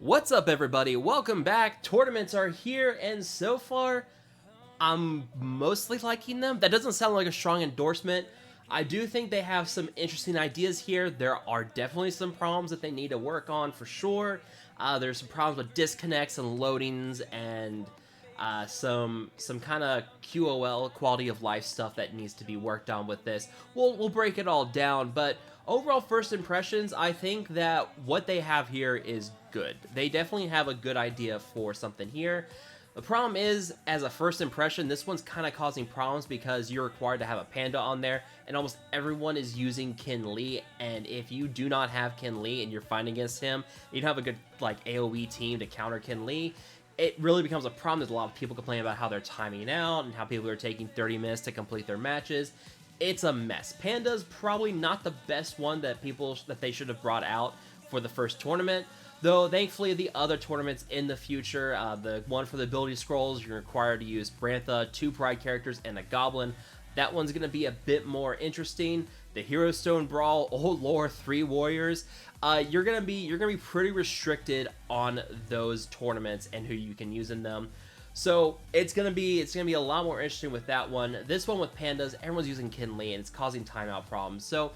What's up, everybody? Welcome back. Tournaments are here, and so far, I'm mostly liking them. That doesn't sound like a strong endorsement. I do think they have some interesting ideas here. There are definitely some problems that they need to work on for sure. There's some problems with disconnects and loadings, and some kind of QOL, quality of life stuff that needs to be worked on with this. We'll break it all down, but overall first impressions, I think that what they have here is good. They definitely have a good idea for something here. The problem is, as a first impression, this one's kind of causing problems because you're required to have a panda on there, and almost everyone is using Kin Lee, and if you do not have Kin Lee and you're fighting against him, you don't have a good like AoE team to counter Kin Lee, it really becomes a problem. There's a lot of people complaining about how they're timing out and how people are taking 30 minutes to complete their matches. It's a mess. Panda's probably not the best one that they should have brought out for the first tournament. Though, thankfully, the other tournaments in the future, the one for the ability scrolls, you're required to use Brantha, 2 Pride characters, and a Goblin. That one's going to be a bit more interesting. The Hero Stone Brawl, Old Lore, 3 Warriors. You're gonna be pretty restricted on those tournaments and who you can use in them. So it's gonna be a lot more interesting with that one. This one with pandas, everyone's using Kin Lee, and it's causing timeout problems. So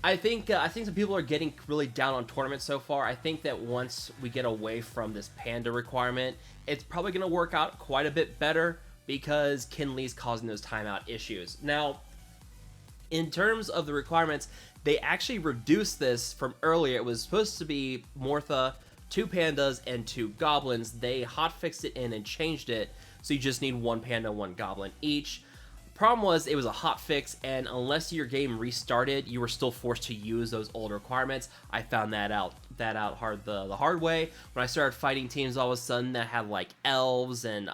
I think some people are getting really down on tournaments so far. I think that once we get away from this panda requirement, it's probably going to work out quite a bit better because Kin Lee's causing those timeout issues. Now, in terms of the requirements, they actually reduced this from earlier. It was supposed to be Mortha, 2 pandas, and 2 goblins. They hotfixed it in and changed it, so you just need 1 panda, 1 goblin each. Problem was, it was a hot fix, and unless your game restarted, you were still forced to use those old requirements. I found that out the hard way when I started fighting teams all of a sudden that had like elves and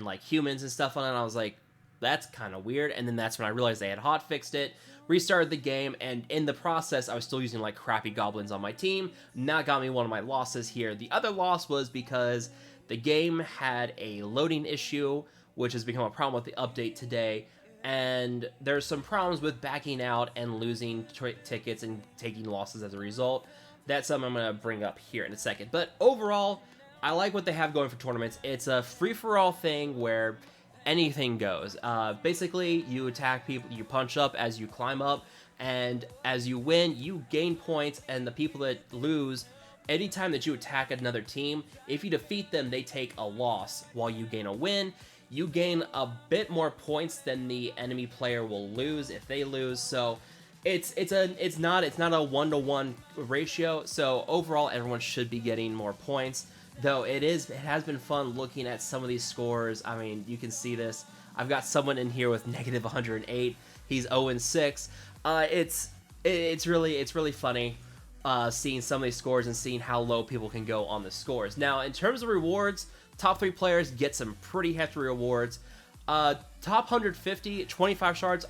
like humans and stuff on it. I was like, that's kind of weird. And then that's when I realized they had hot fixed it, restarted the game, and in the process, I was still using like crappy goblins on my team. That got me one of my losses here. The other loss was because the game had a loading issue, which has become a problem with the update today, and there's some problems with backing out and losing tickets and taking losses as a result. That's something I'm going to bring up here in a second. But overall, I like what they have going for tournaments. It's a free-for-all thing where anything goes. Basically, you attack people, you punch up as you climb up, and as you win, you gain points, and the people that lose, anytime that you attack another team, if you defeat them, they take a loss while you gain a win. You gain a bit more points than the enemy player will lose if they lose. So it's not a 1-to-1 ratio. So overall, everyone should be getting more points. Though it has been fun looking at some of these scores. I mean, you can see this. I've got someone in here with negative 108. He's 0-6. It's really funny seeing some of these scores and seeing how low people can go on the scores. Now, in terms of rewards, top 3 players get some pretty hefty rewards. Top 150, 25 shards,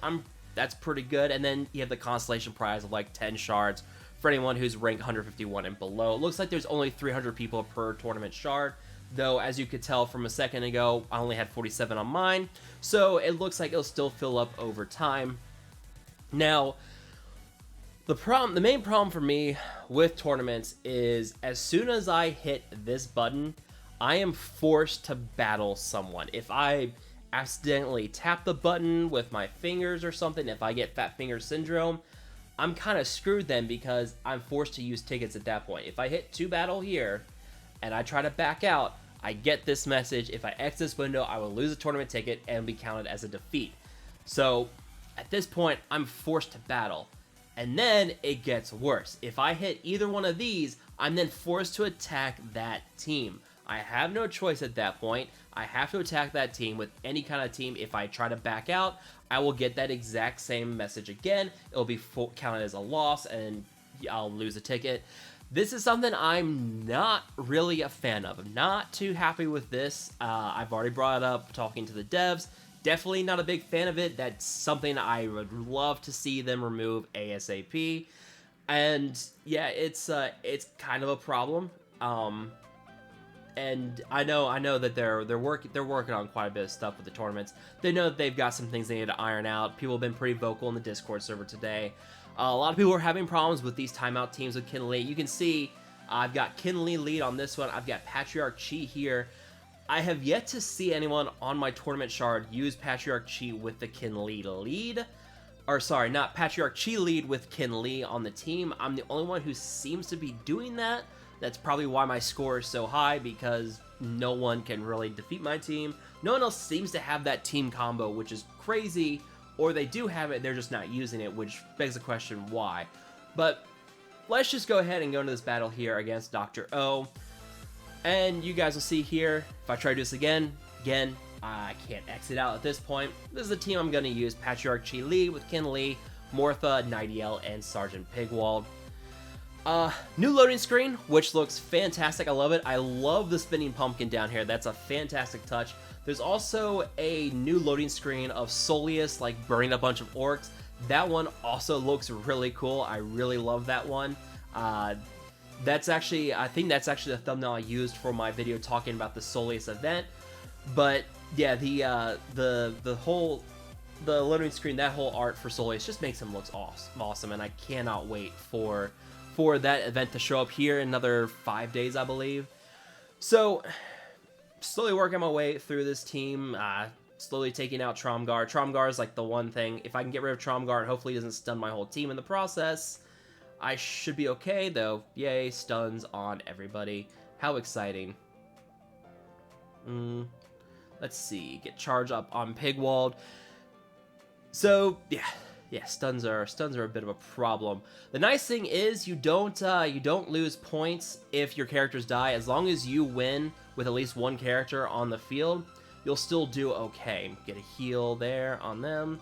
that's pretty good. And then you have the constellation prize of like 10 shards for anyone who's ranked 151 and below. It looks like there's only 300 people per tournament shard, though as you could tell from a second ago, I only had 47 on mine. So it looks like it'll still fill up over time. Now, the main problem for me with tournaments is as soon as I hit this button, I am forced to battle someone. If I accidentally tap the button with my fingers or something, if I get fat finger syndrome, I'm kind of screwed then because I'm forced to use tickets at that point. If I hit 2 battle here and I try to back out, I get this message. If I exit this window, I will lose a tournament ticket and be counted as a defeat. So at this point, I'm forced to battle. And then it gets worse. If I hit either one of these, I'm then forced to attack that team. I have no choice at that point. I have to attack that team with any kind of team. If I try to back out, I will get that exact same message again. It'll be counted as a loss, and I'll lose a ticket. This is something I'm not really a fan of. I'm not too happy with this. I've already brought it up talking to the devs. Definitely not a big fan of it. That's something I would love to see them remove ASAP. And yeah, it's kind of a problem. And I know that they're working on quite a bit of stuff with the tournaments. They know that they've got some things they need to iron out. People have been pretty vocal in the Discord server today. A lot of people are having problems with these timeout teams with Kin Lee. You can see I've got Kinley lead on this one. I've got Patriarch Chi here. I have yet to see anyone on my tournament shard use Patriarch Chi with the Kinley lead. Or sorry, not Patriarch Chi lead with Kinley on the team. I'm the only one who seems to be doing that. That's probably why my score is so high, because no one can really defeat my team. No one else seems to have that team combo, which is crazy. Or they do have it, they're just not using it, which begs the question why. But let's just go ahead and go into this battle here against Dr. O. And you guys will see here, if I try to do this again, I can't exit out at this point. This is the team I'm going to use. Patriarch Chi Lee with Kinley, Mortha, Nightiel, and Sergeant Pigwald. New loading screen, which looks fantastic. I love it. I love the spinning pumpkin down here. That's a fantastic touch. There's also a new loading screen of Soleus, like burning a bunch of orcs. That one also looks really cool. I really love that one. That's actually, I think that's actually the thumbnail I used for my video talking about the Soleus event. But yeah, the loading screen, that whole art for Soleus just makes him look awesome, and I cannot wait for that event to show up here in another 5 days, I believe. So slowly working my way through this team, slowly taking out Tromgar. Tromgar is like the one thing. If I can get rid of Tromgar and hopefully he doesn't stun my whole team in the process, I should be okay, though. Yay, stuns on everybody. How exciting. Let's see. Get charge up on Pigwald. So, yeah, stuns are a bit of a problem. The nice thing is you don't lose points if your characters die. As long as you win with at least one character on the field, you'll still do okay. Get a heal there on them.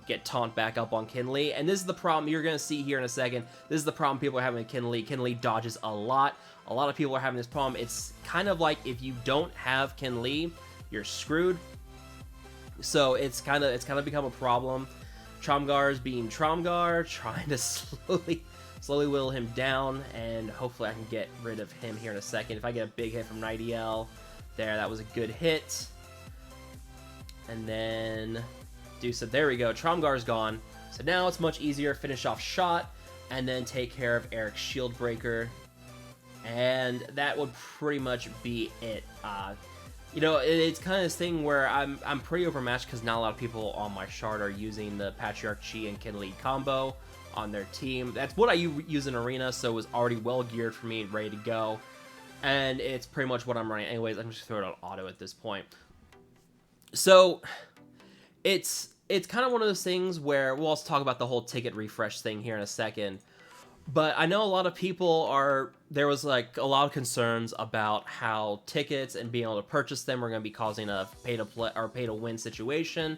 Get taunt back up on Kinley. And this is the problem you're going to see here in a second. This is the problem people are having with Kinley. Kinley dodges a lot. A lot of people are having this problem. It's kind of like if you don't have Kinley, you're screwed. So it's kind of become a problem. Tromgar's being Tromgar, trying to slowly whittle him down, and hopefully I can get rid of him here in a second. If I get a big hit from Nightiel, that was a good hit. And then there we go. Tromgar's gone. So now it's much easier. Finish off Shot, and then take care of Eric's Shield Breaker. And that would pretty much be it. You know, it's kind of this thing where I'm pretty overmatched because not a lot of people on my shard are using the Patriarch Chi and Kinley combo on their team. That's what I use in Arena, so it was already well geared for me and ready to go. And it's pretty much what I'm running. Anyways, I'm just going to throw it on auto at this point. So it's kind of one of those things where we'll also talk about the whole ticket refresh thing here in a second. But I know a lot of people there was like a lot of concerns about how tickets and being able to purchase them are going to be causing a pay to play or pay to win situation.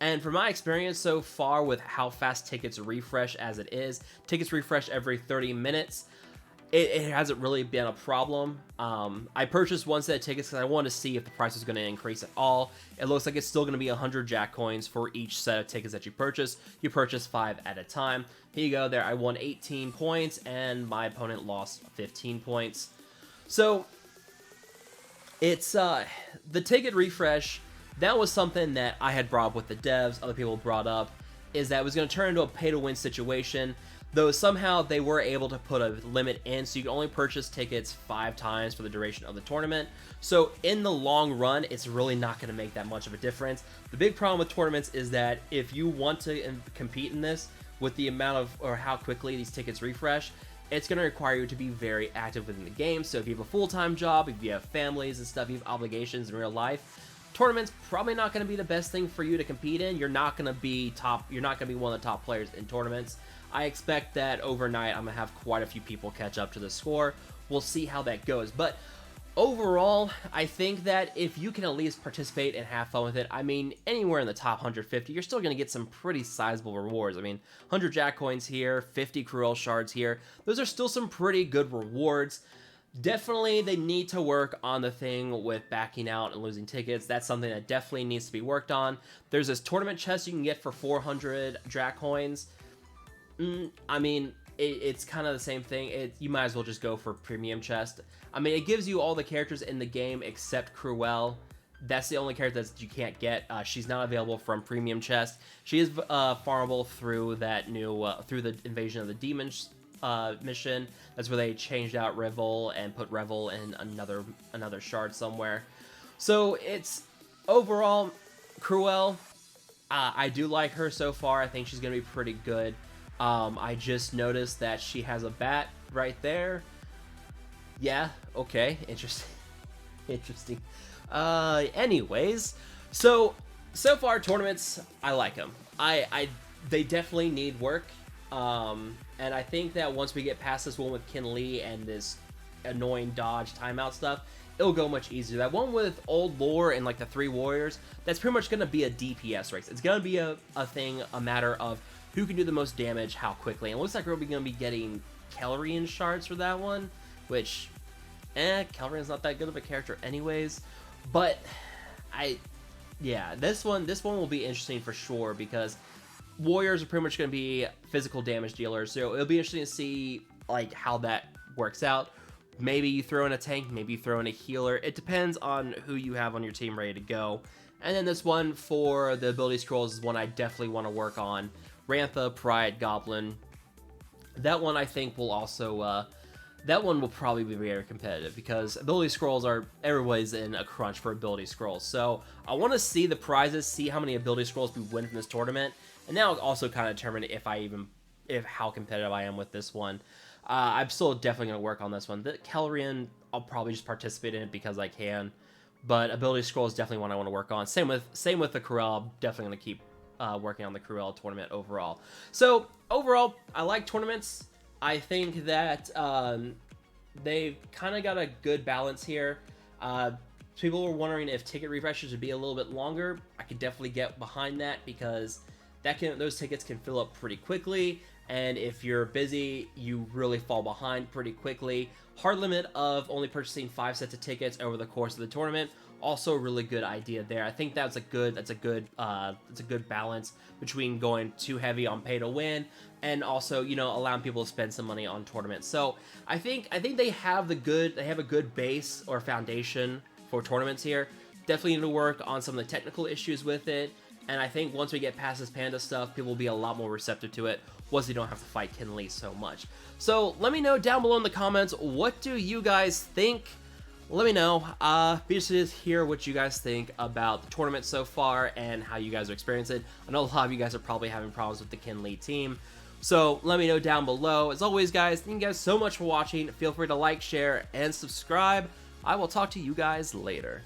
And from my experience so far with how fast tickets refresh as it is, tickets refresh every 30 minutes. It hasn't really been a problem. I purchased one set of tickets because I wanted to see if the price was going to increase at all. It looks like it's still going to be 100 Jack coins for each set of tickets that you purchase. You purchase 5 at a time. Here you go. There, I won 18 points, and my opponent lost 15 points. So, it's the ticket refresh. That was something that I had brought up with the devs. Other people brought up is that it was going to turn into a pay-to-win situation. Though somehow they were able to put a limit in, so you can only purchase tickets 5 times for the duration of the tournament. So in the long run, it's really not going to make that much of a difference. The big problem with tournaments is that if you want to compete in this with the amount of, or how quickly these tickets refresh, it's going to require you to be very active within the game. So if you have a full-time job, if you have families and stuff, you have obligations in real life, tournaments probably not going to be the best thing for you to compete in. You're not going to be one of the top players in tournaments. I expect that overnight I'm going to have quite a few people catch up to the score. We'll see how that goes. But overall, I think that if you can at least participate and have fun with it, I mean, anywhere in the top 150, you're still going to get some pretty sizable rewards. I mean, 100 Jack coins here, 50 Cruel shards here. Those are still some pretty good rewards. Definitely, they need to work on the thing with backing out and losing tickets. That's something that definitely needs to be worked on. There's this tournament chest you can get for 400 Jack coins. I mean, it's kind of the same thing. You might as well just go for premium chest. I mean, it gives you all the characters in the game except Cruel. That's the only character that you can't get. She's not available from premium chest. She is farmable through that new through the Invasion of the Demons mission. That's where they changed out Revel and put Revel in another shard somewhere. So it's overall Cruel. I do like her so far. I think she's gonna be pretty good. I just noticed that she has a bat right there. Yeah, okay, interesting. Interesting. Anyways, so far tournaments, I like them. They definitely need work. And I think that once we get past this one with Kinlee and this annoying dodge timeout stuff, it'll go much easier. That one with Old Lore and like the 3 warriors, that's pretty much going to be a DPS race. It's going to be a matter of who can do the most damage how quickly. And it looks like we're going to be getting Kelrian shards for that one, which, Kelrian's not that good of a character anyways. But yeah, this one will be interesting for sure, because warriors are pretty much going to be physical damage dealers, so it'll be interesting to see like how that works out. Maybe you throw in a tank, maybe you throw in a healer. It depends on who you have on your team ready to go. And then this one for the ability scrolls is one I definitely want to work on. Rantha, Pride, Goblin. That one I think will also that one will probably be very competitive, because ability scrolls are, everybody's in a crunch for ability scrolls. So I want to see the prizes, see how many ability scrolls we win from this tournament, and now also kind of determine if how competitive I am with this one. I'm still definitely going to work on this one. The Kelrian, I'll probably just participate in it because I can, but ability scroll is definitely one I want to work on. Same with the Cruel. I'm definitely going to keep working on the Cruel tournament overall. So overall, I like tournaments. I think that they've kind of got a good balance here. People were wondering if ticket refreshes would be a little bit longer. I could definitely get behind that, because those tickets can fill up pretty quickly, and if you're busy, you really fall behind pretty quickly. Hard limit of only purchasing 5 sets of tickets over the course of the tournament, also a really good idea there. I think that's a good balance between going too heavy on pay to win and also, you know, allowing people to spend some money on tournaments. So I think they have a good base or foundation for tournaments here. Definitely need to work on some of the technical issues with it. And I think once we get past this Panda stuff, people will be a lot more receptive to it once they don't have to fight Kinlee so much. So let me know down below in the comments, what do you guys think? Let me know. Be interested to hear what you guys think about the tournament so far and how you guys are experiencing it. I know a lot of you guys are probably having problems with the Kinlee team. So let me know down below. As always, guys, thank you guys so much for watching. Feel free to like, share, and subscribe. I will talk to you guys later.